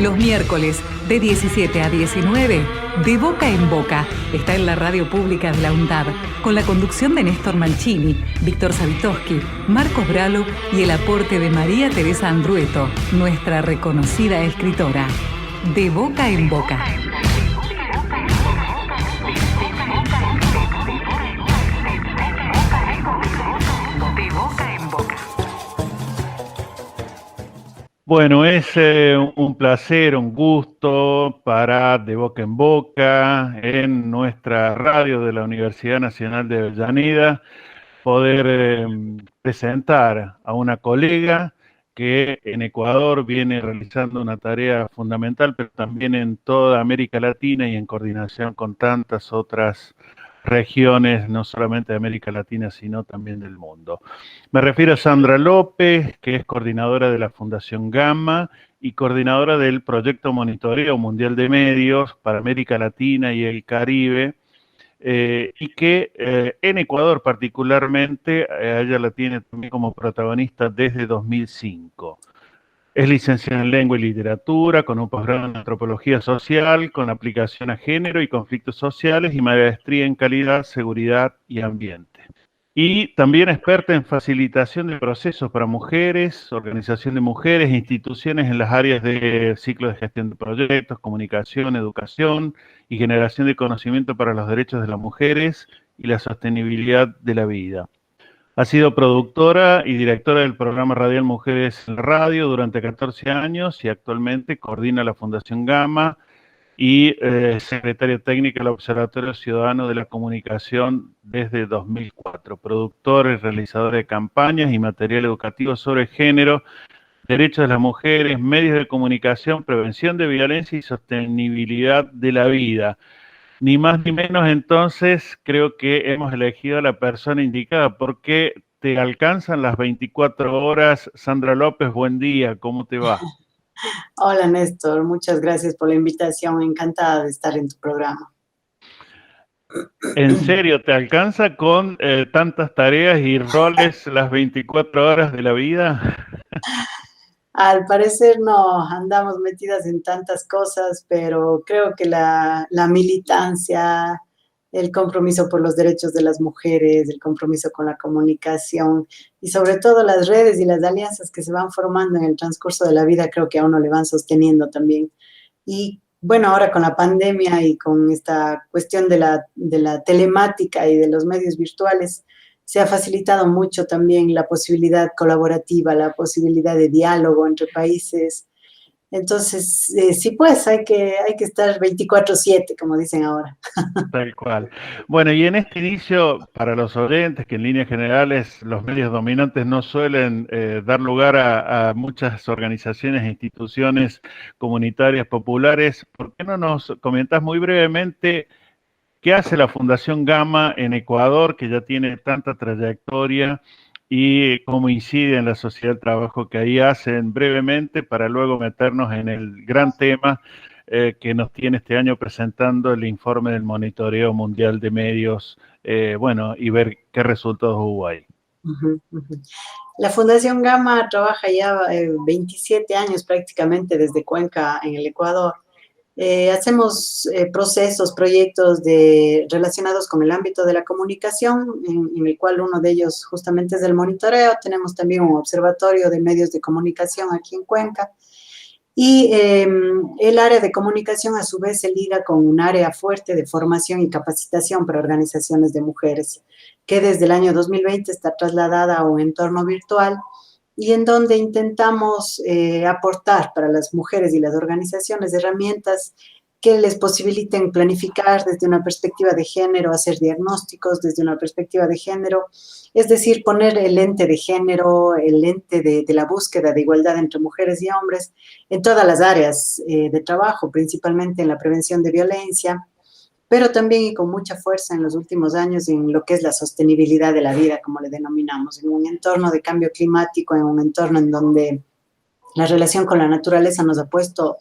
Los miércoles de 17 a 19, De Boca en Boca, está en la radio pública de la UNDAB, con la conducción de Néstor Mancini, Víctor Savitoski, Marcos Bralo y el aporte de María Teresa Andrueto, nuestra reconocida escritora. De Boca en Boca. Bueno, es un placer, un gusto para De Boca en Boca, en nuestra radio de la Universidad Nacional de Avellaneda, poder presentar a una colega que en Ecuador viene realizando una tarea fundamental, pero también en toda América Latina y en coordinación con tantas otras regiones, no solamente de América Latina, sino también del mundo. Me refiero a Sandra López, que es coordinadora de la Fundación Gamma y coordinadora del Proyecto Monitoreo Mundial de Medios para América Latina y el Caribe, y que en Ecuador particularmente, ella la tiene también como protagonista desde 2005. Es licenciada en Lengua y Literatura, con un posgrado en Antropología Social, con aplicación a género y conflictos sociales y maestría en Calidad, Seguridad y Ambiente. Y también experta en facilitación de procesos para mujeres, organización de mujeres, instituciones en las áreas de ciclo de gestión de proyectos, comunicación, educación y generación de conocimiento para los derechos de las mujeres y la sostenibilidad de la vida. Ha sido productora y directora del programa radial Mujeres en Radio durante 14 años y actualmente coordina la Fundación Gamma y secretaria técnica del Observatorio Ciudadano de la Comunicación desde 2004. Productora y realizadora de campañas y material educativo sobre género, derechos de las mujeres, medios de comunicación, prevención de violencia y sostenibilidad de la vida. Ni más ni menos, entonces, creo que hemos elegido a la persona indicada, porque te alcanzan las 24 horas. Sandra López, buen día, ¿cómo te va? Hola Néstor, muchas gracias por la invitación, encantada de estar en tu programa. ¿En serio te alcanza con tantas tareas y roles las 24 horas de la vida? Al parecer no andamos metidas en tantas cosas, pero creo que la militancia, el compromiso por los derechos de las mujeres, el compromiso con la comunicación y sobre todo las redes y las alianzas que se van formando en el transcurso de la vida, creo que a uno le van sosteniendo también. Y bueno, ahora con la pandemia y con esta cuestión de la telemática y de los medios virtuales, se ha facilitado mucho también la posibilidad colaborativa, la posibilidad de diálogo entre países. Entonces, sí, pues hay que estar 24/7, como dicen ahora. Tal cual. Bueno, y en este inicio, para los oyentes, que en líneas generales los medios dominantes no suelen dar lugar a muchas organizaciones e instituciones comunitarias populares, ¿por qué no nos comentás muy brevemente qué hace la Fundación Gamma en Ecuador, que ya tiene tanta trayectoria, y cómo incide en la sociedad del trabajo que ahí hacen brevemente, para luego meternos en el gran tema que nos tiene este año presentando el informe del Monitoreo Mundial de Medios, bueno, y ver qué resultados hubo ahí? La Fundación Gamma trabaja ya 27 años prácticamente desde Cuenca, en el Ecuador. Hacemos procesos, proyectos relacionados con el ámbito de la comunicación, en el cual uno de ellos justamente es el monitoreo. Tenemos también un observatorio de medios de comunicación aquí en Cuenca. Y el área de comunicación a su vez se liga con un área fuerte de formación y capacitación para organizaciones de mujeres, que desde el año 2020 está trasladada a un entorno virtual y en donde intentamos aportar para las mujeres y las organizaciones herramientas que les posibiliten planificar desde una perspectiva de género, hacer diagnósticos desde una perspectiva de género, es decir, poner el lente de género, el lente de la búsqueda de igualdad entre mujeres y hombres en todas las áreas de trabajo, principalmente en la prevención de violencia, pero también y con mucha fuerza en los últimos años en lo que es la sostenibilidad de la vida, como le denominamos, en un entorno de cambio climático, en un entorno en donde la relación con la naturaleza nos ha puesto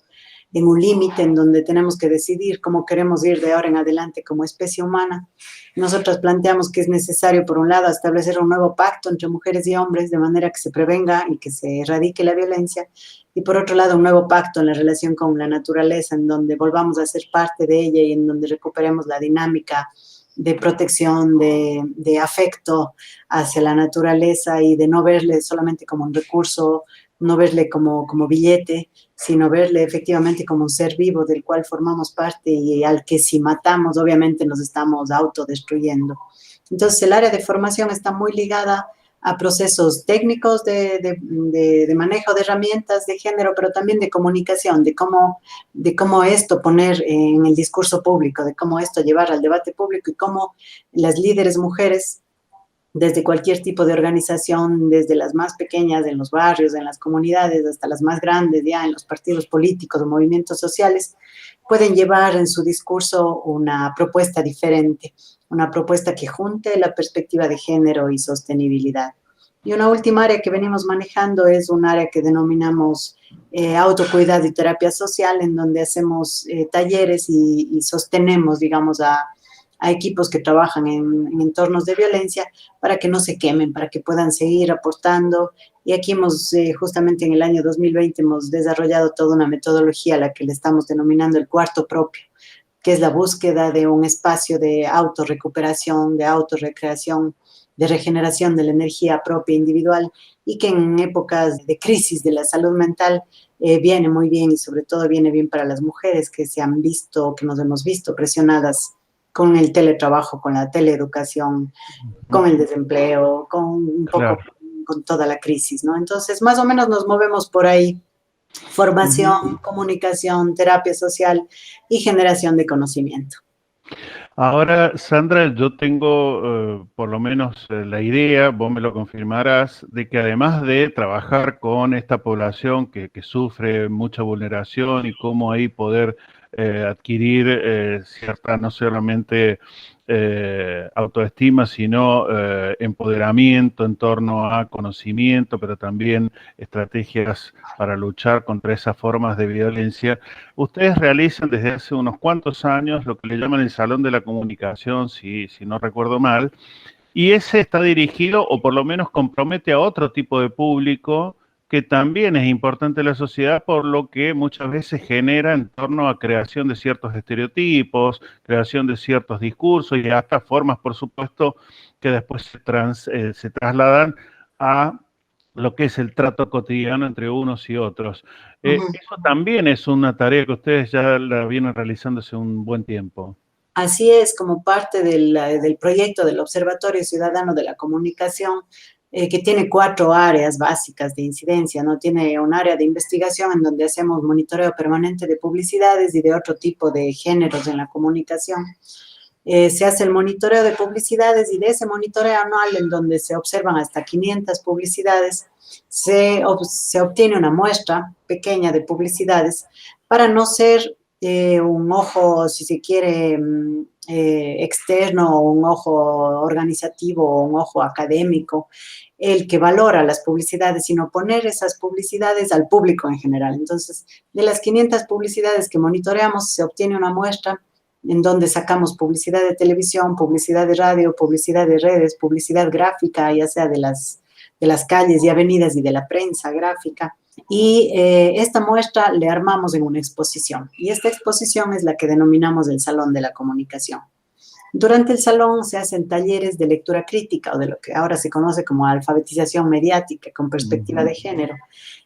en un límite, en donde tenemos que decidir cómo queremos ir de ahora en adelante como especie humana. Nosotros planteamos que es necesario, por un lado, establecer un nuevo pacto entre mujeres y hombres, de manera que se prevenga y que se erradique la violencia, y por otro lado un nuevo pacto en la relación con la naturaleza, en donde volvamos a ser parte de ella y en donde recuperemos la dinámica de protección, de afecto hacia la naturaleza y de no verle solamente como un recurso, no verle como billete, sino verle efectivamente como un ser vivo del cual formamos parte y al que si matamos obviamente nos estamos autodestruyendo. Entonces el área de formación está muy ligada a procesos técnicos de manejo de herramientas de género, pero también de comunicación, de cómo esto poner en el discurso público, de cómo esto llevar al debate público y cómo las líderes mujeres desde cualquier tipo de organización, desde las más pequeñas en los barrios, en las comunidades, hasta las más grandes ya en los partidos políticos o movimientos sociales, pueden llevar en su discurso una propuesta diferente, una propuesta que junte la perspectiva de género y sostenibilidad. Y una última área que venimos manejando es un área que denominamos autocuidado y terapia social, en donde hacemos talleres y sostenemos, digamos, a equipos que trabajan en entornos de violencia para que no se quemen, para que puedan seguir aportando. Y aquí justamente en el año 2020, hemos desarrollado toda una metodología a la que le estamos denominando el cuarto propio, que es la búsqueda de un espacio de autorrecuperación, de autorrecreación, de regeneración de la energía propia individual y que en épocas de crisis de la salud mental viene muy bien y sobre todo viene bien para las mujeres que que nos hemos visto presionadas con el teletrabajo, con la teleeducación, con el desempleo, con un poco con toda la crisis, ¿no? Entonces, más o menos nos movemos por ahí. Formación, comunicación, terapia social y generación de conocimiento. Ahora, Sandra, yo tengo por lo menos la idea, vos me lo confirmarás, de que además de trabajar con esta población que sufre mucha vulneración y cómo ahí poder adquirir cierta, no solamente autoestima, sino empoderamiento en torno a conocimiento, pero también estrategias para luchar contra esas formas de violencia. Ustedes realizan desde hace unos cuantos años lo que le llaman el Salón de la Comunicación, si no recuerdo mal, y ese está dirigido, o por lo menos compromete a otro tipo de público que también es importante en la sociedad, por lo que muchas veces genera en torno a creación de ciertos estereotipos, creación de ciertos discursos y hasta formas, por supuesto, que después se trasladan a lo que es el trato cotidiano entre unos y otros. Eso también es una tarea que ustedes ya la vienen realizando hace un buen tiempo. Así es, como parte del proyecto del Observatorio Ciudadano de la Comunicación, que tiene 4 áreas básicas de incidencia, ¿no? Tiene un área de investigación en donde hacemos monitoreo permanente de publicidades y de otro tipo de géneros en la comunicación. Se hace el monitoreo de publicidades y de ese monitoreo anual en donde se observan hasta 500 publicidades, se obtiene una muestra pequeña de publicidades para no ser un ojo, si se quiere, externo, o un ojo organizativo o un ojo académico, el que valora las publicidades, sino poner esas publicidades al público en general. Entonces, de las 500 publicidades que monitoreamos, se obtiene una muestra en donde sacamos publicidad de televisión, publicidad de radio, publicidad de redes, publicidad gráfica, ya sea de las calles y avenidas y de la prensa gráfica. Y esta muestra le armamos en una exposición. Y esta exposición es la que denominamos el Salón de la Comunicación. Durante el salón se hacen talleres de lectura crítica o de lo que ahora se conoce como alfabetización mediática con perspectiva de género.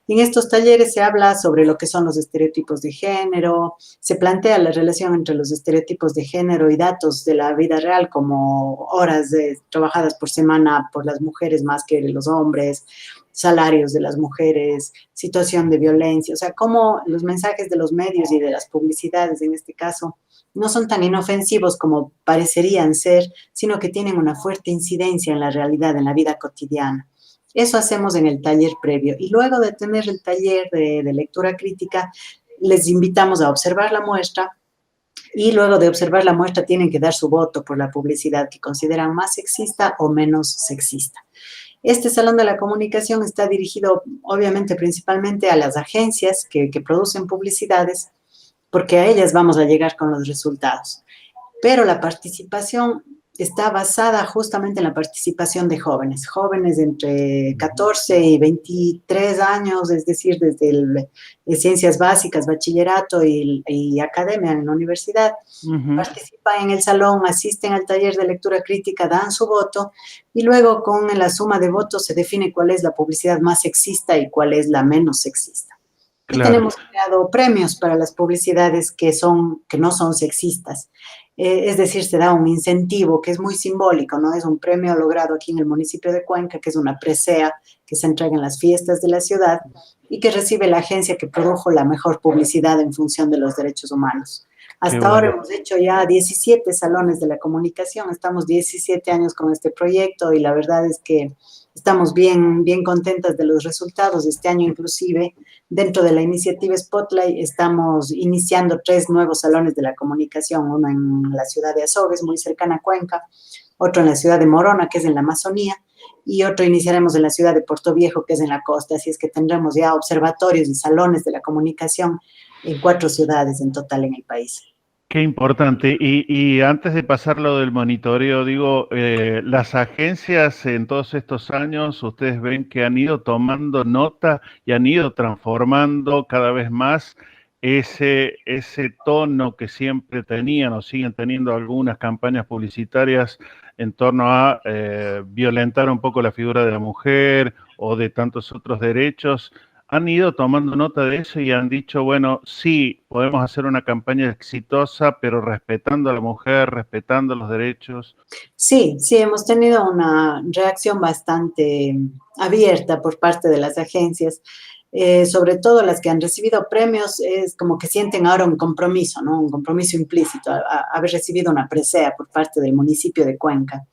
Y en estos talleres se habla sobre lo que son los estereotipos de género, se plantea la relación entre los estereotipos de género y datos de la vida real, como horas trabajadas por semana por las mujeres más que los hombres, salarios de las mujeres, situación de violencia, o sea, cómo los mensajes de los medios y de las publicidades, en este caso, no son tan inofensivos como parecerían ser, sino que tienen una fuerte incidencia en la realidad, en la vida cotidiana. Eso hacemos en el taller previo. Y luego de tener el taller de lectura crítica, les invitamos a observar la muestra y luego de observar la muestra tienen que dar su voto por la publicidad que consideran más sexista o menos sexista. Este Salón de la Comunicación está dirigido, obviamente, principalmente a las agencias que producen publicidades, porque a ellas vamos a llegar con los resultados. Pero la participación está basada justamente en la participación de jóvenes, jóvenes entre 14 y 23 años, es decir, desde ciencias básicas, bachillerato y academia en la universidad. Participan en el salón, asisten al taller de lectura crítica, dan su voto y luego con la suma de votos se define cuál es la publicidad más sexista y cuál es la menos sexista. Y Claro. tenemos creado premios para las publicidades que no son sexistas. Es decir, se da un incentivo que es muy simbólico, ¿no? Es un premio logrado aquí en el municipio de Cuenca, que es una presea que se entrega en las fiestas de la ciudad y que recibe la agencia que produjo la mejor publicidad en función de los derechos humanos. Hasta ahora hemos hecho ya 17 salones de la comunicación, estamos 17 años con este proyecto y la verdad es que estamos bien contentas de los resultados. Este año inclusive, dentro de la iniciativa Spotlight, estamos iniciando 3 nuevos salones de la comunicación, uno en la ciudad de Azogues, muy cercana a Cuenca, otro en la ciudad de Morona, que es en la Amazonía, y otro iniciaremos en la ciudad de Puerto Viejo, que es en la costa, así es que tendremos ya observatorios y salones de la comunicación en 4 ciudades en total en el país. Qué importante. Y antes de pasar lo del monitoreo, digo, las agencias en todos estos años, ustedes ven que han ido tomando nota y han ido transformando cada vez más ese tono que siempre tenían o siguen teniendo algunas campañas publicitarias en torno a violentar un poco la figura de la mujer o de tantos otros derechos. Han ido tomando nota de eso y han dicho, bueno, sí, podemos hacer una campaña exitosa, pero respetando a la mujer, respetando los derechos. Sí, hemos tenido una reacción bastante abierta por parte de las agencias, sobre todo las que han recibido premios, es como que sienten ahora un compromiso, ¿no? Un compromiso implícito, haber recibido una presea por parte del municipio de Cuenca.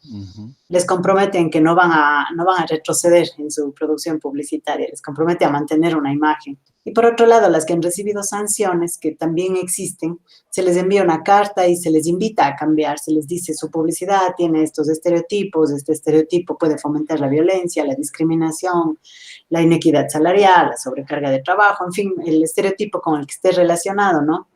Les comprometen que no van a retroceder en su producción publicitaria, les compromete a mantener una imagen. Y por otro lado, las que han recibido sanciones, que también existen, se les envía una carta y se les invita a cambiar, se les dice su publicidad tiene estos estereotipos, este estereotipo puede fomentar la violencia, la discriminación, la inequidad salarial, la sobrecarga de trabajo, en fin, el estereotipo con el que esté relacionado, ¿no?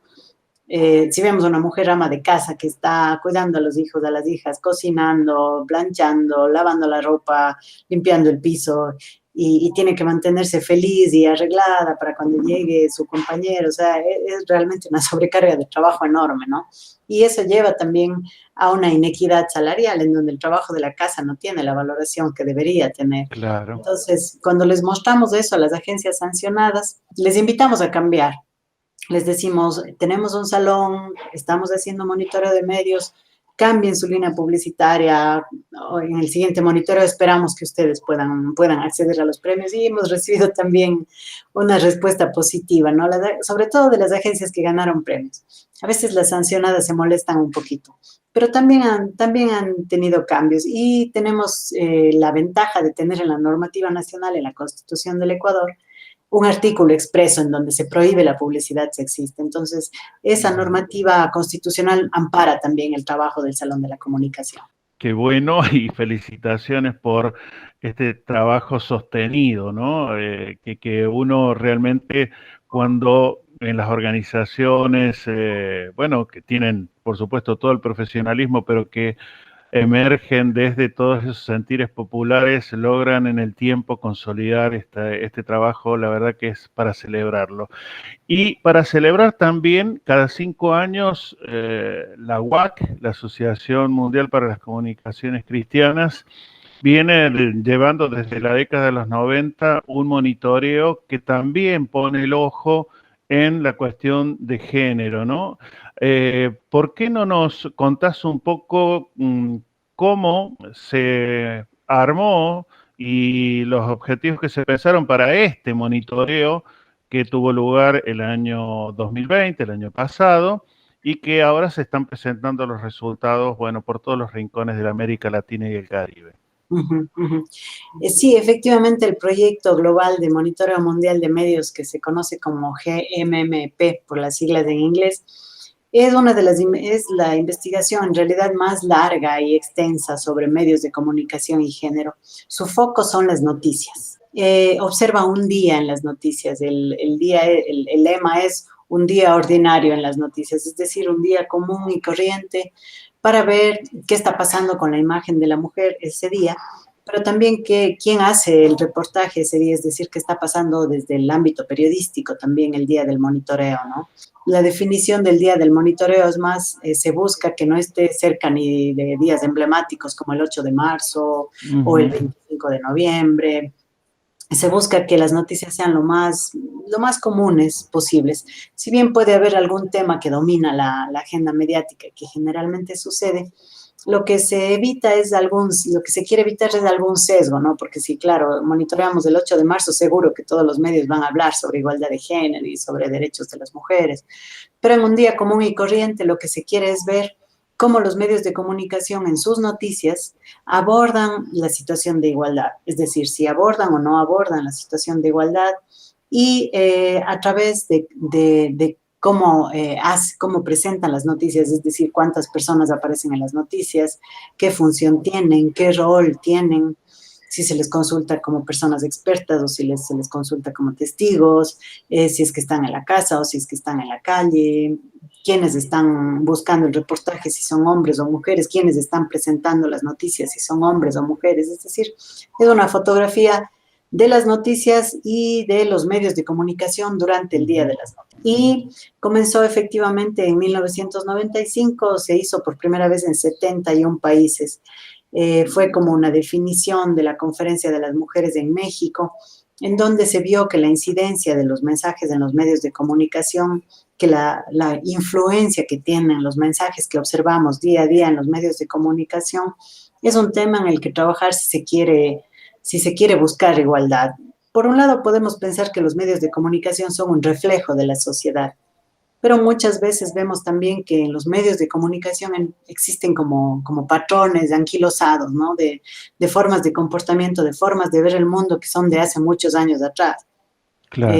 Si vemos una mujer ama de casa que está cuidando a los hijos, a las hijas, cocinando, planchando, lavando la ropa, limpiando el piso y tiene que mantenerse feliz y arreglada para cuando llegue su compañero, o sea, es realmente una sobrecarga de trabajo enorme, ¿no? Y eso lleva también a una inequidad salarial en donde el trabajo de la casa no tiene la valoración que debería tener. Claro. Entonces, cuando les mostramos eso a las agencias sancionadas, les invitamos a cambiar. Les decimos, tenemos un salón, estamos haciendo monitoreo de medios, cambien su línea publicitaria, en el siguiente monitoreo esperamos que ustedes puedan acceder a los premios y hemos recibido también una respuesta positiva, ¿no? Sobre todo de las agencias que ganaron premios. A veces las sancionadas se molestan un poquito, pero también han tenido cambios y tenemos la ventaja de tener en la normativa nacional, en la Constitución del Ecuador, un artículo expreso en donde se prohíbe la publicidad sexista. Entonces, esa normativa constitucional ampara también el trabajo del Salón de la Comunicación. Qué bueno y felicitaciones por este trabajo sostenido, ¿no? Que uno realmente cuando en las organizaciones, bueno, que tienen por supuesto todo el profesionalismo, pero que emergen desde todos esos sentires populares, logran en el tiempo consolidar este trabajo, la verdad que es para celebrarlo. Y para celebrar también, cada 5 años, la UAC, la Asociación Mundial para las Comunicaciones Cristianas, viene llevando desde la década de los 90 un monitoreo que también pone el ojo en la cuestión de género, ¿no? ¿Por qué no nos contás un poco cómo se armó y los objetivos que se pensaron para este monitoreo que tuvo lugar el año 2020, el año pasado, y que ahora se están presentando los resultados, bueno, por todos los rincones de la América Latina y el Caribe? Sí, efectivamente el proyecto global de monitoreo mundial de medios que se conoce como GMMP por las siglas en inglés es la investigación en realidad más larga y extensa sobre medios de comunicación y género. Su foco son las noticias. Observa un día en las noticias. El lema es un día ordinario en las noticias, es decir, un día común y corriente para ver qué está pasando con la imagen de la mujer ese día, pero también quién hace el reportaje ese día, es decir, qué está pasando desde el ámbito periodístico también el día del monitoreo, ¿no? La definición del día del monitoreo es más, se busca que no esté cerca ni de días emblemáticos como el 8 de marzo o el 25 de noviembre. Se busca que las noticias sean lo más comunes posibles. Si bien puede haber algún tema que domina la agenda mediática, que generalmente sucede, lo que se evita es lo que se quiere evitar es algún sesgo, ¿no? Porque si, claro, monitoreamos el 8 de marzo, seguro que todos los medios van a hablar sobre igualdad de género y sobre derechos de las mujeres. Pero en un día común y corriente, lo que se quiere es ver cómo los medios de comunicación en sus noticias abordan la situación de igualdad, es decir, si abordan o no abordan la situación de igualdad y a través de cómo presentan las noticias, es decir, cuántas personas aparecen en las noticias, qué función tienen, qué rol tienen, si se les consulta como personas expertas o si se les consulta como testigos, si es que están en la casa o si es que están en la calle, quiénes están buscando el reportaje, si son hombres o mujeres, quiénes están presentando las noticias, si son hombres o mujeres. Es decir, es una fotografía de las noticias y de los medios de comunicación durante el día de las noticias. Y comenzó efectivamente en 1995, se hizo por primera vez en 71 países. Fue como una definición de la Conferencia de las Mujeres en México, en donde se vio que la incidencia de los mensajes en los medios de comunicación, que la influencia que tienen los mensajes que observamos día a día en los medios de comunicación, es un tema en el que trabajar si se quiere buscar igualdad. Por un lado, podemos pensar que los medios de comunicación son un reflejo de la sociedad, pero muchas veces vemos también que en los medios de comunicación existen como patrones anquilosados, ¿no? De formas de comportamiento, de formas de ver el mundo que son de hace muchos años atrás. Claro.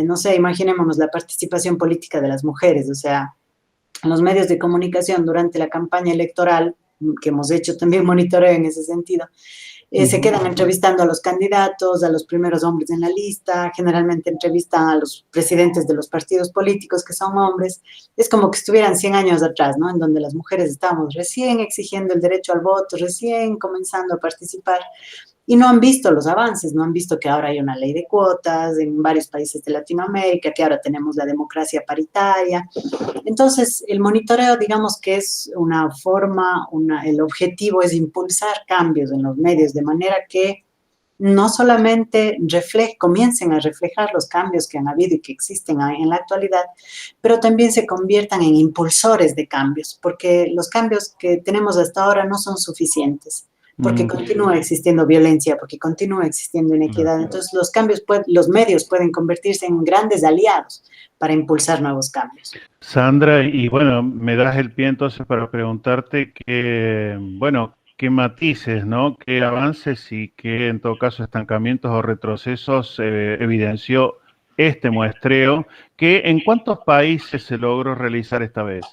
No sé, imaginémonos la participación política de las mujeres, o sea, en los medios de comunicación durante la campaña electoral, que hemos hecho también monitoreo en ese sentido, se quedan entrevistando a los candidatos, a los primeros hombres en la lista, generalmente entrevistan a los presidentes de los partidos políticos que son hombres. Es como que estuvieran 100 años atrás, ¿no? En donde las mujeres estábamos recién exigiendo el derecho al voto, recién comenzando a participar. Y no han visto los avances, no han visto que ahora hay una ley de cuotas en varios países de Latinoamérica, que ahora tenemos la democracia paritaria. Entonces, el monitoreo, digamos que es una forma, el objetivo es impulsar cambios en los medios, de manera que no solamente comiencen a reflejar los cambios que han habido y que existen en la actualidad, pero también se conviertan en impulsores de cambios, porque los cambios que tenemos hasta ahora no son suficientes, porque continúa existiendo violencia, porque continúa existiendo inequidad. Entonces, los medios pueden convertirse en grandes aliados para impulsar nuevos cambios. Sandra, y bueno, me das el pie entonces para preguntarte qué matices, ¿no? ¿Qué avances y qué, en todo caso, estancamientos o retrocesos evidenció este muestreo? ¿En cuántos países se logró realizar esta vez?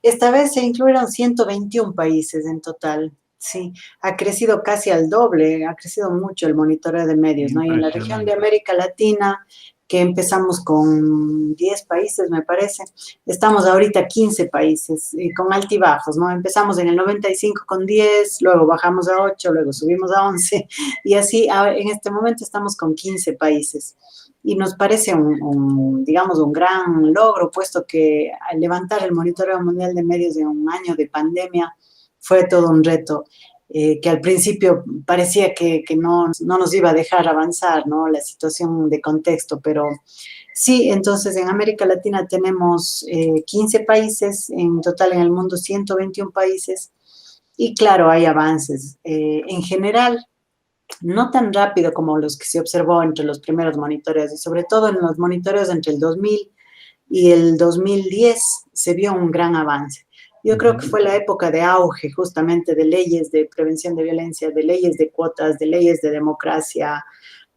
Esta vez se incluyeron 121 países en total. Sí, ha crecido casi al doble, ha crecido mucho el monitoreo de medios, ¿no? Y en la región de América Latina, que empezamos con 10 países, me parece, estamos ahorita 15 países, con altibajos, ¿no? Empezamos en el 95 con 10, luego bajamos a 8, luego subimos a 11, y así en este momento estamos con 15 países. Y nos parece digamos, un gran logro, puesto que al levantar el monitoreo mundial de medios en un año de pandemia fue todo un reto, que al principio parecía que no nos iba a dejar avanzar, ¿no? La situación de contexto, pero sí, entonces en América Latina tenemos 15 países, en total en el mundo 121 países, y claro, hay avances. En general, no tan rápido como los que se observó entre los primeros monitoreos, y sobre todo en los monitoreos entre el 2000 y el 2010 se vio un gran avance. Yo creo que fue la época de auge justamente de leyes de prevención de violencia, de leyes de cuotas, de leyes de democracia,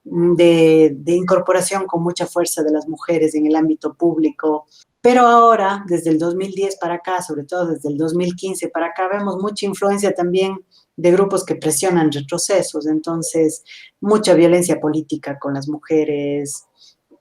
de incorporación con mucha fuerza de las mujeres en el ámbito público. Pero ahora, desde el 2010 para acá, sobre todo desde el 2015 para acá, vemos mucha influencia también de grupos que presionan retrocesos. Entonces, mucha violencia política con las mujeres,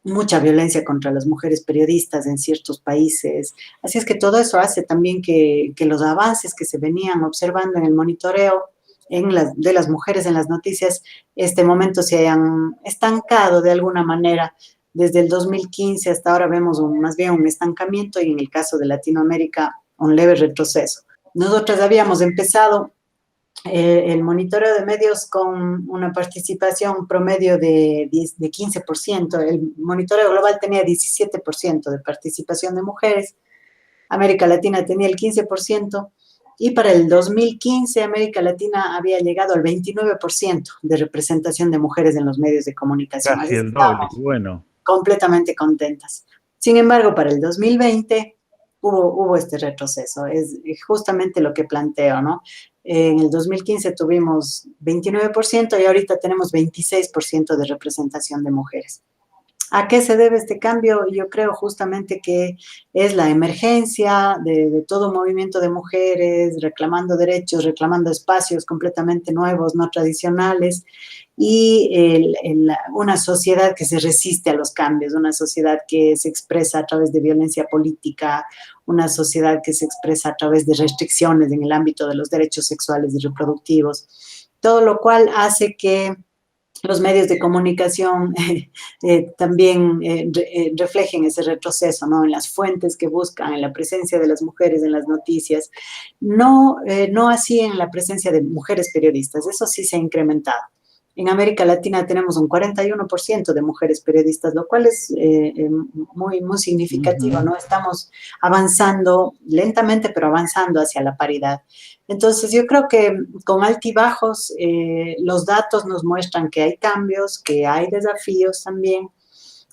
mucha violencia contra las mujeres periodistas en ciertos países. Así es que todo eso hace también que los avances que se venían observando en el monitoreo de las mujeres en las noticias, este momento se hayan estancado de alguna manera. Desde el 2015 hasta ahora vemos más bien un estancamiento y en el caso de Latinoamérica un leve retroceso. Nosotras habíamos empezado el monitoreo de medios con una participación promedio de 15%. El monitoreo global tenía 17% de participación de mujeres, América Latina tenía el 15%, y para el 2015 América Latina había llegado al 29% de representación de mujeres en los medios de comunicación. Casi Así que el doble, estábamos bueno. completamente contentas. Sin embargo, para el 2020 hubo este retroceso, es justamente lo que planteo, ¿no? En el 2015 tuvimos 29% y ahorita tenemos 26% de representación de mujeres. ¿A qué se debe este cambio? Yo creo justamente que es la emergencia de todo movimiento de mujeres reclamando derechos, reclamando espacios completamente nuevos, no tradicionales, y una sociedad que se resiste a los cambios, una sociedad que se expresa a través de violencia política, una sociedad que se expresa a través de restricciones en el ámbito de los derechos sexuales y reproductivos, todo lo cual hace que los medios de comunicación también reflejen ese retroceso, ¿no? En las fuentes que buscan, en la presencia de las mujeres en las noticias, no así en la presencia de mujeres periodistas, eso sí se ha incrementado. En América Latina tenemos un 41% de mujeres periodistas, lo cual es muy significativo, ¿no? Estamos avanzando lentamente, pero avanzando hacia la paridad. Entonces, yo creo que con altibajos los datos nos muestran que hay cambios, que hay desafíos también,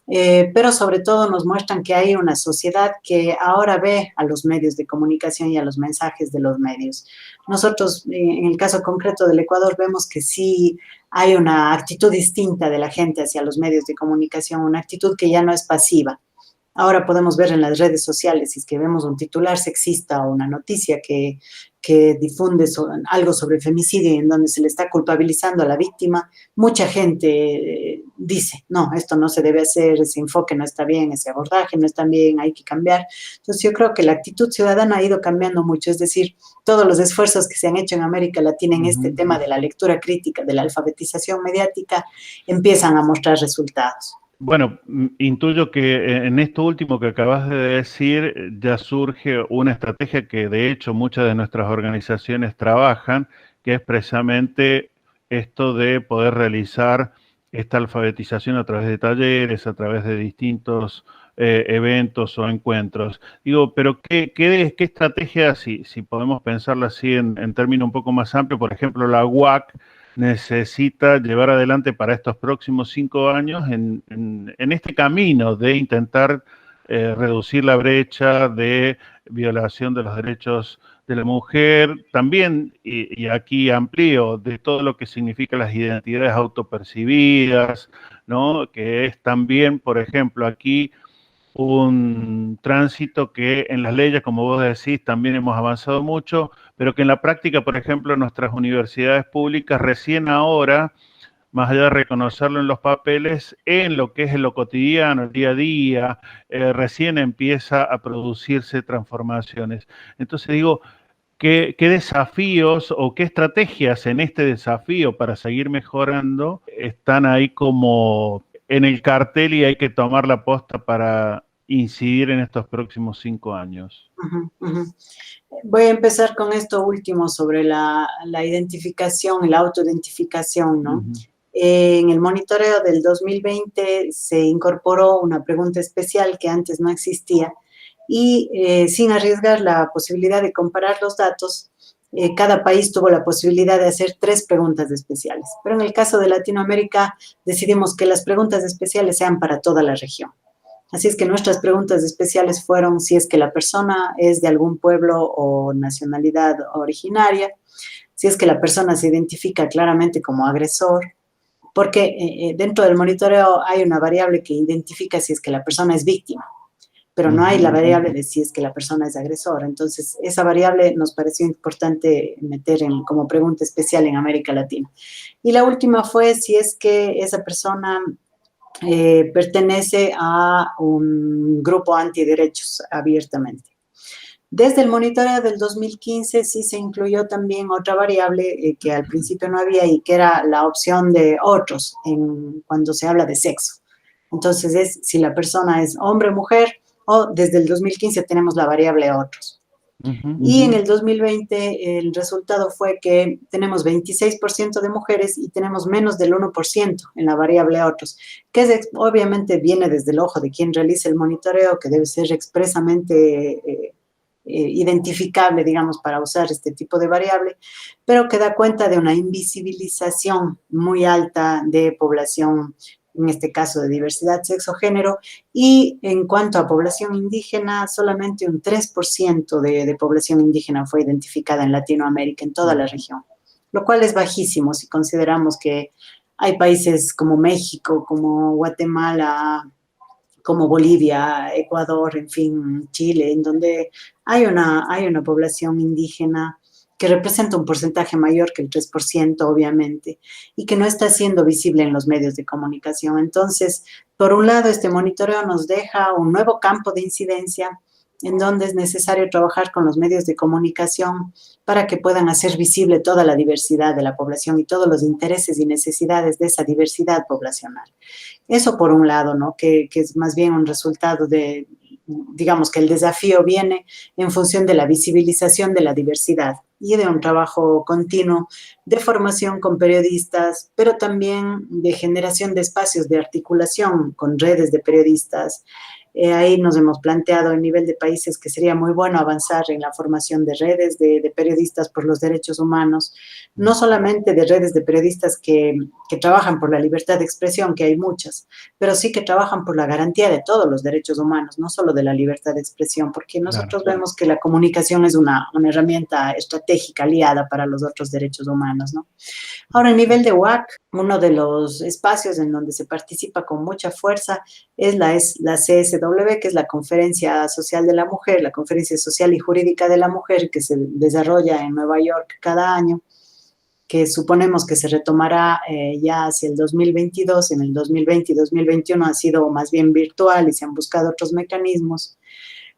pero sobre todo nos muestran que hay una sociedad que ahora ve a los medios de comunicación y a los mensajes de los medios. Nosotros, en el caso concreto del Ecuador, vemos que sí hay una actitud distinta de la gente hacia los medios de comunicación, una actitud que ya no es pasiva. Ahora podemos ver en las redes sociales, si es que vemos un titular sexista o una noticia que difunde algo sobre femicidio y en donde se le está culpabilizando a la víctima, mucha gente dice, no, esto no se debe hacer, ese enfoque no está bien, ese abordaje no está bien, hay que cambiar. Entonces yo creo que la actitud ciudadana ha ido cambiando mucho, es decir, todos los esfuerzos que se han hecho en América Latina en este tema de la lectura crítica, de la alfabetización mediática, empiezan a mostrar resultados. Bueno, intuyo que en esto último que acabas de decir ya surge una estrategia que de hecho muchas de nuestras organizaciones trabajan, que es precisamente esto de poder realizar esta alfabetización a través de talleres, a través de distintos eventos o encuentros. Digo, pero ¿qué estrategia, si podemos pensarlo así en términos un poco más amplios, por ejemplo, la UAC necesita llevar adelante para estos próximos 5 años en este camino de intentar reducir la brecha de violación de los derechos de la mujer, también, y aquí amplío, de todo lo que significa las identidades autopercibidas, ¿no? Que es también, por ejemplo, aquí un tránsito que en las leyes, como vos decís, también hemos avanzado mucho, pero que en la práctica, por ejemplo, en nuestras universidades públicas, recién ahora, más allá de reconocerlo en los papeles, en lo que es en lo cotidiano, el día a día, recién empieza a producirse transformaciones. Entonces digo, ¿qué desafíos o qué estrategias en este desafío para seguir mejorando están ahí como en el cartel y hay que tomar la posta para incidir en estos próximos 5 años? Voy a empezar con esto último sobre la identificación y la autoidentificación, ¿no? En el monitoreo del 2020 se incorporó una pregunta especial que antes no existía y sin arriesgar la posibilidad de comparar los datos, cada país tuvo la posibilidad de hacer 3 preguntas especiales. Pero en el caso de Latinoamérica decidimos que las preguntas especiales sean para toda la región. Así es que nuestras preguntas especiales fueron si es que la persona es de algún pueblo o nacionalidad originaria, si es que la persona se identifica claramente como agresor, porque dentro del monitoreo hay una variable que identifica si es que la persona es víctima, pero no hay la variable de si es que la persona es agresor. Entonces, esa variable nos pareció importante meter como pregunta especial en América Latina. Y la última fue si es que esa persona pertenece a un grupo antiderechos abiertamente. Desde el monitoreo del 2015 sí se incluyó también otra variable que al principio no había y que era la opción de otros cuando se habla de sexo. Entonces es si la persona es hombre o mujer, o desde el 2015 tenemos la variable otros. Y en el 2020 el resultado fue que tenemos 26% de mujeres y tenemos menos del 1% en la variable otros, que obviamente viene desde el ojo de quien realiza el monitoreo, que debe ser expresamente identificable, digamos, para usar este tipo de variable, pero que da cuenta de una invisibilización muy alta de población, en este caso de diversidad, sexo, género, y en cuanto a población indígena, solamente un 3% de población indígena fue identificada en Latinoamérica, en toda la región, lo cual es bajísimo si consideramos que hay países como México, como Guatemala, como Bolivia, Ecuador, en fin, Chile, en donde hay una población indígena que representa un porcentaje mayor que el 3%, obviamente, y que no está siendo visible en los medios de comunicación. Entonces, por un lado, este monitoreo nos deja un nuevo campo de incidencia en donde es necesario trabajar con los medios de comunicación para que puedan hacer visible toda la diversidad de la población y todos los intereses y necesidades de esa diversidad poblacional. Eso por un lado, ¿no? Que es más bien un resultado de, digamos que el desafío viene en función de la visibilización de la diversidad y de un trabajo continuo de formación con periodistas, pero también de generación de espacios de articulación con redes de periodistas. Ahí nos hemos planteado a nivel de países que sería muy bueno avanzar en la formación de redes de periodistas por los derechos humanos, no solamente de redes de periodistas que trabajan por la libertad de expresión, que hay muchas, pero sí que trabajan por la garantía de todos los derechos humanos, no solo de la libertad de expresión, porque nosotros vemos que la comunicación es una herramienta estratégica aliada para los otros derechos humanos, ¿no? Ahora, a nivel de UAC, uno de los espacios en donde se participa con mucha fuerza es la CSW, que es la Conferencia Social de la Mujer, la Conferencia Social y Jurídica de la Mujer, que se desarrolla en Nueva York cada año, que suponemos que se retomará ya hacia el 2022. En el 2020 y 2021 ha sido más bien virtual y se han buscado otros mecanismos.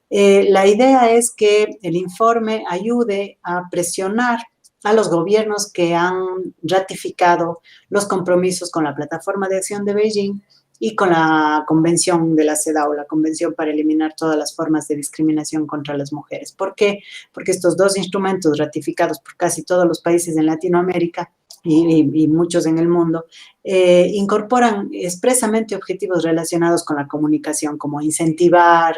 La idea es que el informe ayude a presionar a los gobiernos que han ratificado los compromisos con la Plataforma de Acción de Beijing y con la Convención de la CEDAW, la Convención para eliminar todas las formas de discriminación contra las mujeres. ¿Por qué? Porque estos dos instrumentos ratificados por casi todos los países en Latinoamérica y muchos en el mundo, incorporan expresamente objetivos relacionados con la comunicación, como incentivar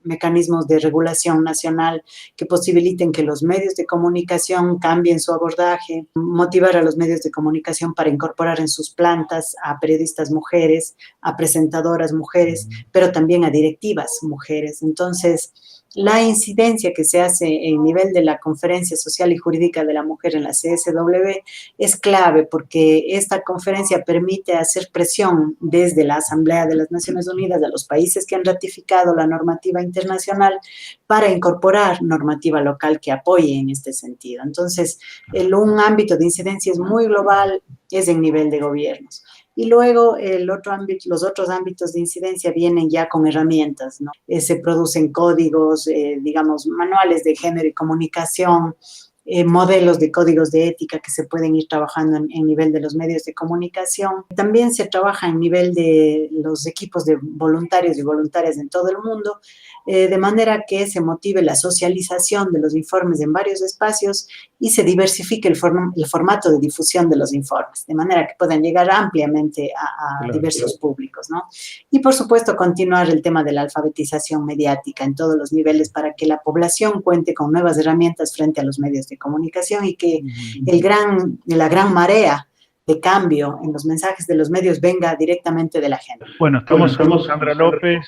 mecanismos de regulación nacional que posibiliten que los medios de comunicación cambien su abordaje, motivar a los medios de comunicación para incorporar en sus plantas a periodistas mujeres, a presentadoras mujeres, pero también a directivas mujeres. Entonces, la incidencia que se hace en nivel de la Conferencia Social y Jurídica de la Mujer en la CSW es clave porque esta conferencia permite hacer presión desde la Asamblea de las Naciones Unidas a los países que han ratificado la normativa internacional para incorporar normativa local que apoye en este sentido. Entonces, un ámbito de incidencia es muy global, es en nivel de gobiernos. Y luego los otros ámbitos de incidencia vienen ya con herramientas, ¿no? Se producen códigos, digamos, manuales de género y comunicación, modelos de códigos de ética que se pueden ir trabajando en nivel de los medios de comunicación. También se trabaja en nivel de los equipos de voluntarios y voluntarias en todo el mundo, de manera que se motive la socialización de los informes en varios espacios y se diversifique el formato de difusión de los informes, de manera que puedan llegar ampliamente a diversos públicos, ¿no? Y, por supuesto, continuar el tema de la alfabetización mediática en todos los niveles para que la población cuente con nuevas herramientas frente a los medios de comunicación y que la gran marea de cambio en los mensajes de los medios venga directamente de la gente. Bueno, estamos con Sandra López,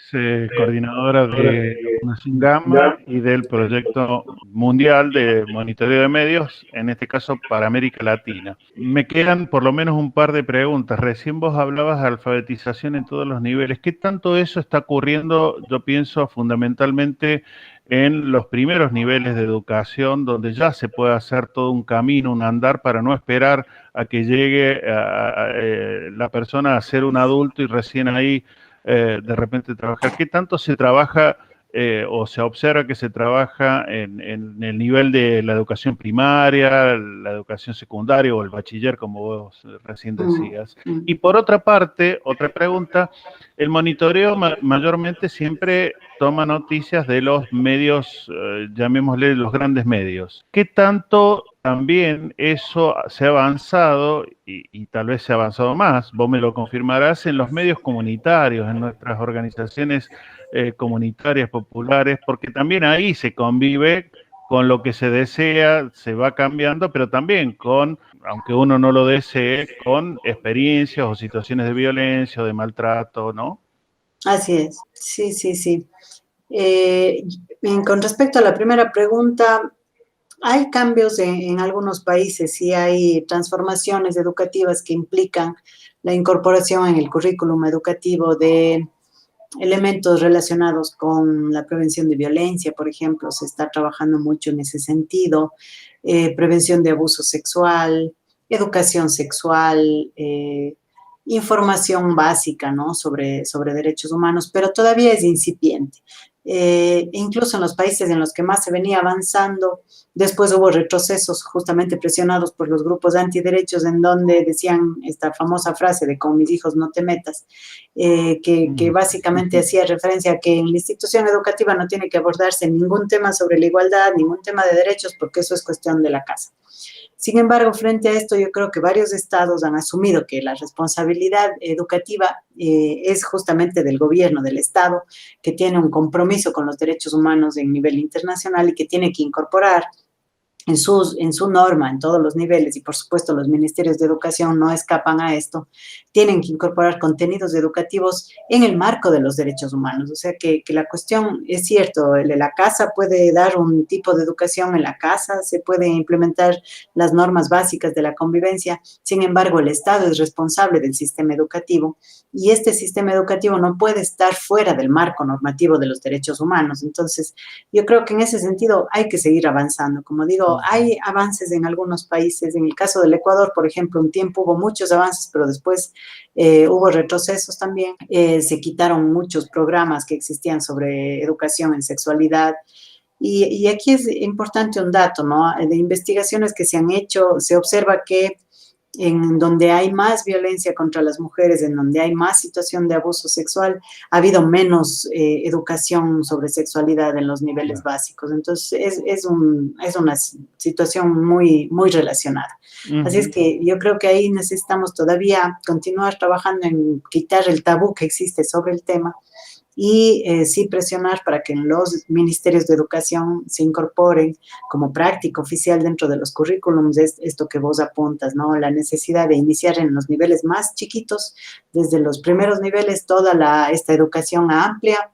coordinadora de la Fundación Gamma y del proyecto mundial de monitoreo de medios, en este caso para América Latina. Me quedan por lo menos un par de preguntas. Recién vos hablabas de alfabetización en todos los niveles. ¿Qué tanto eso está ocurriendo? Yo pienso fundamentalmente en los primeros niveles de educación, donde ya se puede hacer todo un camino, un andar, para no esperar a que llegue la persona a ser un adulto y recién ahí de repente trabajar. ¿Qué tanto se trabaja o se observa que se trabaja en el nivel de la educación primaria, la educación secundaria o el bachiller, como vos recién decías? Y por otra parte, otra pregunta, el monitoreo mayormente siempre toma noticias de los medios, llamémosle los grandes medios. ¿Qué tanto también eso se ha avanzado y tal vez se ha avanzado más, vos me lo confirmarás, en los medios comunitarios, en nuestras organizaciones comunitarias populares, porque también ahí se convive con lo que se desea, se va cambiando, pero también con, aunque uno no lo desee, con experiencias o situaciones de violencia o de maltrato, ¿no? Así es, sí, sí, sí. Eh, con respecto a la primera pregunta, hay cambios en algunos países y hay transformaciones educativas que implican la incorporación en el currículum educativo de elementos relacionados con la prevención de violencia, por ejemplo, se está trabajando mucho en ese sentido, prevención de abuso sexual, educación sexual, información básica, ¿no? sobre derechos humanos, pero todavía es incipiente. Incluso en los países en los que más se venía avanzando, después hubo retrocesos justamente presionados por los grupos antiderechos en donde decían esta famosa frase de con mis hijos no te metas, que básicamente hacía referencia a que en la institución educativa no tiene que abordarse ningún tema sobre la igualdad, ningún tema de derechos, porque eso es cuestión de la casa. Sin embargo, frente a esto, yo creo que varios estados han asumido que la responsabilidad educativa es justamente del gobierno, del estado, que tiene un compromiso con los derechos humanos en nivel internacional y que tiene que incorporar en su norma, en todos los niveles, y por supuesto los ministerios de educación no escapan a esto, tienen que incorporar contenidos educativos en el marco de los derechos humanos. O sea que la cuestión es cierto, la casa puede dar un tipo de educación en la casa, se puede implementar las normas básicas de la convivencia, sin embargo el Estado es responsable del sistema educativo y este sistema educativo no puede estar fuera del marco normativo de los derechos humanos. Entonces, yo creo que en ese sentido hay que seguir avanzando. Como digo, hay avances en algunos países. En el caso del Ecuador, por ejemplo, un tiempo hubo muchos avances, pero después hubo retrocesos también. Se quitaron muchos programas que existían sobre educación en sexualidad. Y aquí es importante un dato, ¿no? De investigaciones que se han hecho, se observa que en donde hay más violencia contra las mujeres, en donde hay más situación de abuso sexual, ha habido menos educación sobre sexualidad en los niveles básicos. Entonces, es una situación muy, muy relacionada. Así es que yo creo que ahí necesitamos todavía continuar trabajando en quitar el tabú que existe sobre el tema y sí presionar para que en los ministerios de educación se incorporen como práctica oficial dentro de los currículums esto que vos apuntas, ¿no? La necesidad de iniciar en los niveles más chiquitos, desde los primeros niveles, toda esta educación amplia,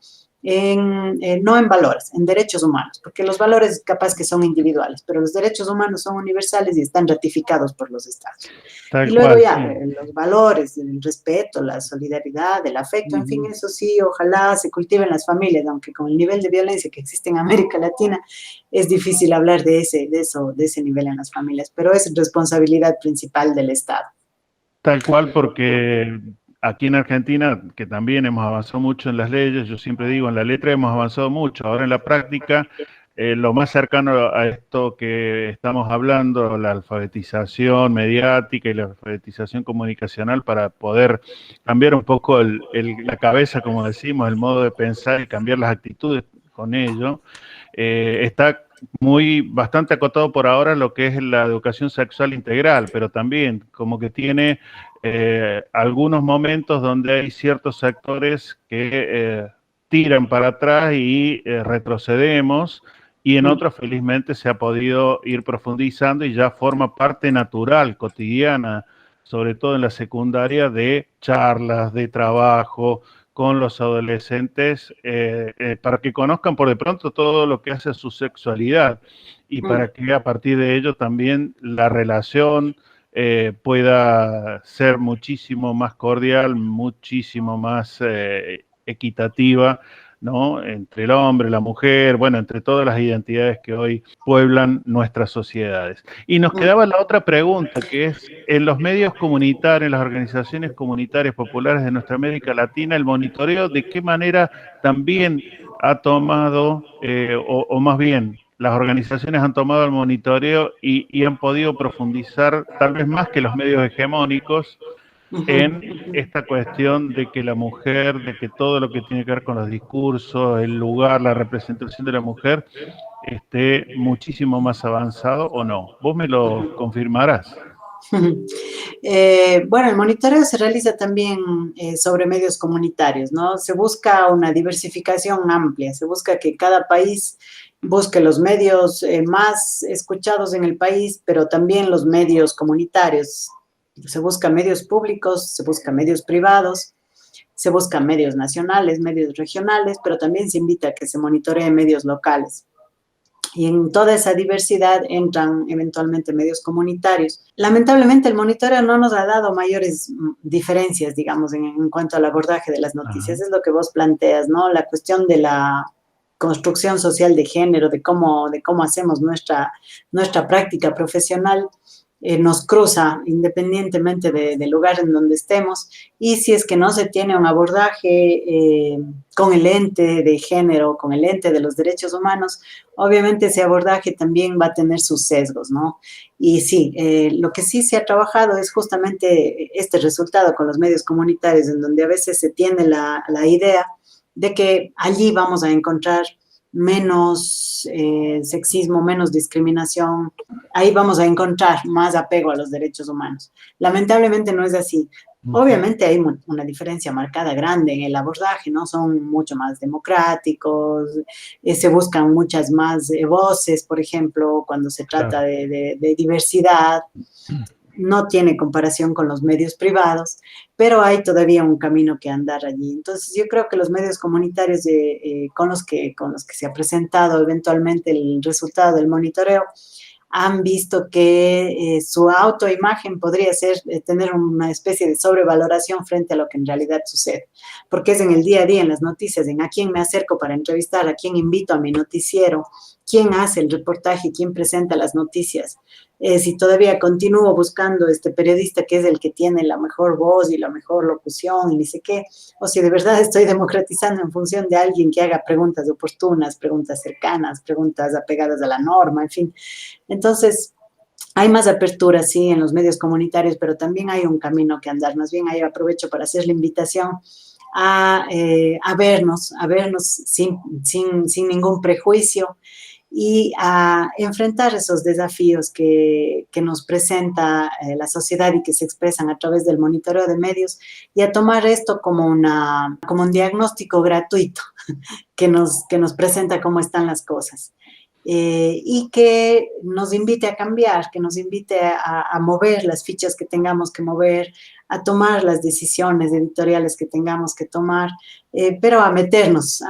no en valores, en derechos humanos, porque los valores capaz que son individuales, pero los derechos humanos son universales y están ratificados por los estados. Tal Y luego cual, ya, sí. los valores, el respeto, la solidaridad, el afecto, en fin, eso sí, ojalá se cultive en las familias, aunque con el nivel de violencia que existe en América Latina, es difícil hablar de ese nivel en las familias, pero es responsabilidad principal del Estado. Tal cual, porque aquí en Argentina, que también hemos avanzado mucho en las leyes, yo siempre digo, en la letra hemos avanzado mucho, ahora en la práctica, lo más cercano a esto que estamos hablando, la alfabetización mediática y la alfabetización comunicacional para poder cambiar un poco la cabeza, como decimos, el modo de pensar y cambiar las actitudes con ello, está bastante acotado por ahora lo que es la educación sexual integral, pero también como que tiene algunos momentos donde hay ciertos sectores que tiran para atrás y retrocedemos, y en otros felizmente se ha podido ir profundizando y ya forma parte natural, cotidiana, sobre todo en la secundaria, de charlas, de trabajo con los adolescentes para que conozcan por de pronto todo lo que hace a su sexualidad y para que a partir de ello también la relación pueda ser muchísimo más cordial, muchísimo más equitativa ¿no? Entre el hombre, la mujer, bueno, entre todas las identidades que hoy pueblan nuestras sociedades. Y nos quedaba la otra pregunta, que es, en los medios comunitarios, en las organizaciones comunitarias populares de nuestra América Latina, el monitoreo, ¿de qué manera también ha tomado, o más bien, las organizaciones han tomado el monitoreo y han podido profundizar, tal vez más que los medios hegemónicos, en esta cuestión de que la mujer, de que todo lo que tiene que ver con los discursos, el lugar, la representación de la mujer, esté muchísimo más avanzado o no? ¿Vos me lo confirmarás? Bueno, el monitoreo se realiza también sobre medios comunitarios, ¿no? Se busca una diversificación amplia, se busca que cada país busque los medios más escuchados en el país, pero también los medios comunitarios. Se busca medios públicos, se busca medios privados, se buscan medios nacionales, medios regionales, pero también se invita a que se monitoreen medios locales. Y en toda esa diversidad entran eventualmente medios comunitarios. Lamentablemente el monitoreo no nos ha dado mayores diferencias, digamos, en cuanto al abordaje de las noticias. Es lo que vos planteas, ¿no? La cuestión de la construcción social de género, de cómo hacemos nuestra práctica profesional, nos cruza independientemente del lugar en donde estemos, y si es que no se tiene un abordaje con el ente de género, con el ente de los derechos humanos, obviamente ese abordaje también va a tener sus sesgos, ¿no? Y sí, lo que sí se ha trabajado es justamente este resultado con los medios comunitarios, en donde a veces se tiene la idea de que allí vamos a encontrar menos sexismo, menos discriminación, ahí vamos a encontrar más apego a los derechos humanos. Lamentablemente no es así. Obviamente hay una diferencia marcada grande en el abordaje, ¿no? Son mucho más democráticos, se buscan muchas más voces, por ejemplo, cuando se trata de diversidad. No tiene comparación con los medios privados, pero hay todavía un camino que andar allí. Entonces, yo creo que los medios comunitarios con los que se ha presentado eventualmente el resultado del monitoreo han visto que su autoimagen podría ser tener una especie de sobrevaloración frente a lo que en realidad sucede, porque es en el día a día, en las noticias, en a quién me acerco para entrevistar, a quién invito a mi noticiero, quién hace el reportaje, quién presenta las noticias. Si todavía continúo buscando este periodista que es el que tiene la mejor voz y la mejor locución y ni sé qué, o si de verdad estoy democratizando en función de alguien que haga preguntas oportunas, preguntas cercanas, preguntas apegadas a la norma, en fin. Entonces, hay más apertura, sí, en los medios comunitarios, pero también hay un camino que andar. Más bien ahí aprovecho para hacer la invitación a vernos sin ningún prejuicio, y a enfrentar esos desafíos que nos presenta la sociedad y que se expresan a través del monitoreo de medios, y a tomar esto como un diagnóstico gratuito que nos presenta cómo están las cosas. Y que nos invite a cambiar, que nos invite a mover las fichas que tengamos que mover, a tomar las decisiones editoriales que tengamos que tomar, pero a meternos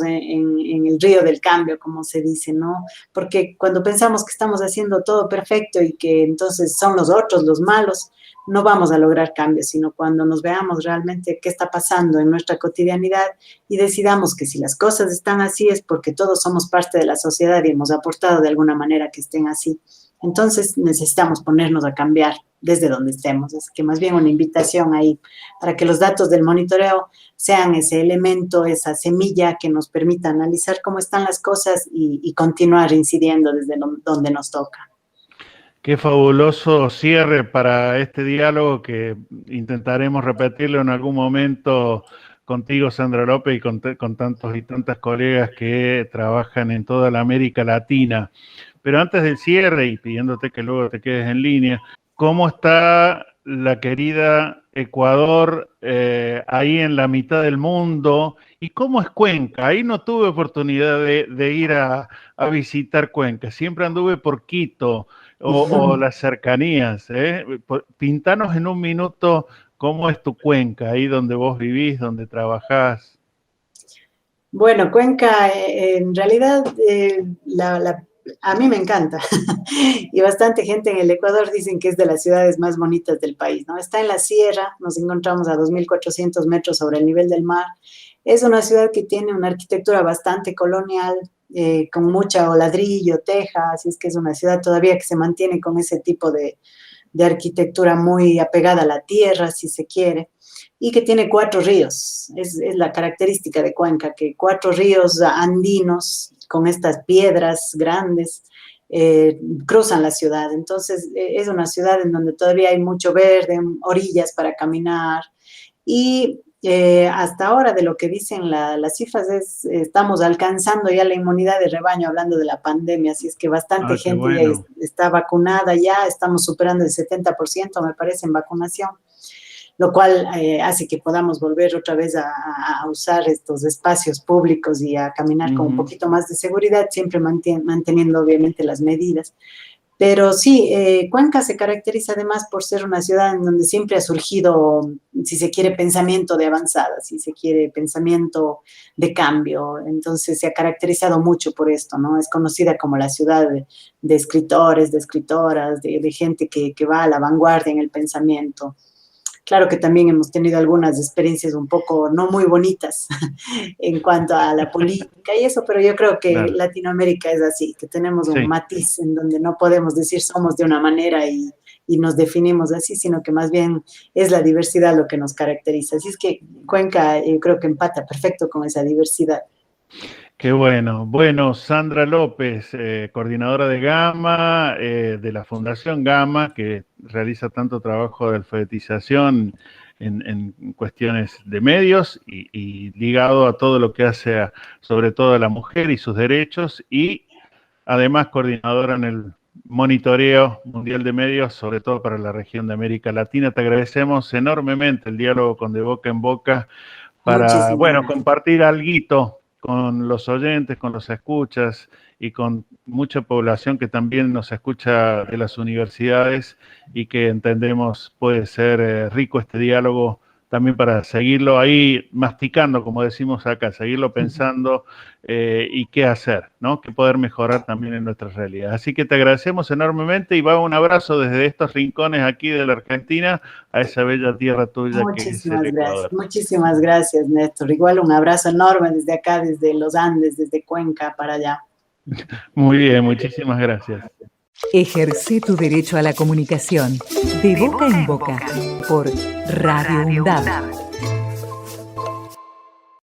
en el río del cambio, como se dice, ¿no? Porque cuando pensamos que estamos haciendo todo perfecto y que entonces son los otros los malos, no vamos a lograr cambios, sino cuando nos veamos realmente qué está pasando en nuestra cotidianidad y decidamos que si las cosas están así es porque todos somos parte de la sociedad y hemos aportado de alguna manera que estén así. Entonces necesitamos ponernos a cambiar desde donde estemos. Así que más bien una invitación ahí para que los datos del monitoreo sean ese elemento, esa semilla que nos permita analizar cómo están las cosas y continuar incidiendo desde donde nos toca. Qué fabuloso cierre para este diálogo que intentaremos repetirlo en algún momento contigo, Sandra López, y con tantos y tantas colegas que trabajan en toda la América Latina. Pero antes del cierre, y pidiéndote que luego te quedes en línea, ¿cómo está la querida Ecuador ahí en la mitad del mundo? ¿Y cómo es Cuenca? Ahí no tuve oportunidad de ir a visitar Cuenca. Siempre anduve por Quito o las cercanías. Pintanos en un minuto cómo es tu Cuenca, ahí donde vos vivís, donde trabajás. Bueno, Cuenca, en realidad, a mí me encanta. Y bastante gente en el Ecuador dicen que es de las ciudades más bonitas del país, ¿no? Está en la sierra, nos encontramos a 2.400 metros sobre el nivel del mar. Es una ciudad que tiene una arquitectura bastante colonial, con mucha ladrillo, teja, así es que es una ciudad todavía que se mantiene con ese tipo de arquitectura muy apegada a la tierra, si se quiere, y que tiene 4 ríos. Es la característica de Cuenca, que 4 ríos andinos con estas piedras grandes cruzan la ciudad. Entonces, es una ciudad en donde todavía hay mucho verde, orillas para caminar, y hasta ahora, de lo que dicen las cifras, estamos alcanzando ya la inmunidad de rebaño, hablando de la pandemia, así es que bastante gente bueno. ya está vacunada, ya estamos superando el 70%, me parece, en vacunación, lo cual hace que podamos volver otra vez a usar estos espacios públicos y a caminar con un poquito más de seguridad, siempre manteniendo obviamente las medidas. Pero sí, Cuenca se caracteriza además por ser una ciudad en donde siempre ha surgido, si se quiere, pensamiento de avanzada, si se quiere, pensamiento de cambio. Entonces se ha caracterizado mucho por esto, ¿no? Es conocida como la ciudad de escritores, de escritoras, de gente que va a la vanguardia en el pensamiento. Claro que también hemos tenido algunas experiencias un poco no muy bonitas en cuanto a la política y eso, pero yo creo que Claro. Latinoamérica es así, que tenemos un Sí. matiz en donde no podemos decir somos de una manera y nos definimos así, sino que más bien es la diversidad lo que nos caracteriza. Así es que Cuenca yo creo que empata perfecto con esa diversidad. Qué bueno. Bueno, Sandra López, coordinadora de Gama, de la Fundación Gama, que realiza tanto trabajo de alfabetización en cuestiones de medios y ligado a todo lo que hace sobre todo a la mujer y sus derechos, y además coordinadora en el monitoreo mundial de medios, sobre todo para la región de América Latina. Te agradecemos enormemente el diálogo con De Boca en Boca para, Muchísimas bueno, gracias. compartir alguito con los oyentes, con los escuchas y con mucha población que también nos escucha de las universidades y que entendemos puede ser rico este diálogo también para seguirlo ahí masticando, como decimos acá, seguirlo pensando y qué hacer, ¿no? Qué poder mejorar también en nuestras realidades. Así que te agradecemos enormemente y va un abrazo desde estos rincones aquí de la Argentina a esa bella tierra tuya que es el Ecuador. Muchísimas gracias, Néstor. Igual un abrazo enorme desde acá, desde los Andes, desde Cuenca para allá. Muy bien, muchísimas gracias. Ejerce tu derecho a la comunicación de boca en boca por Radio UNDAB.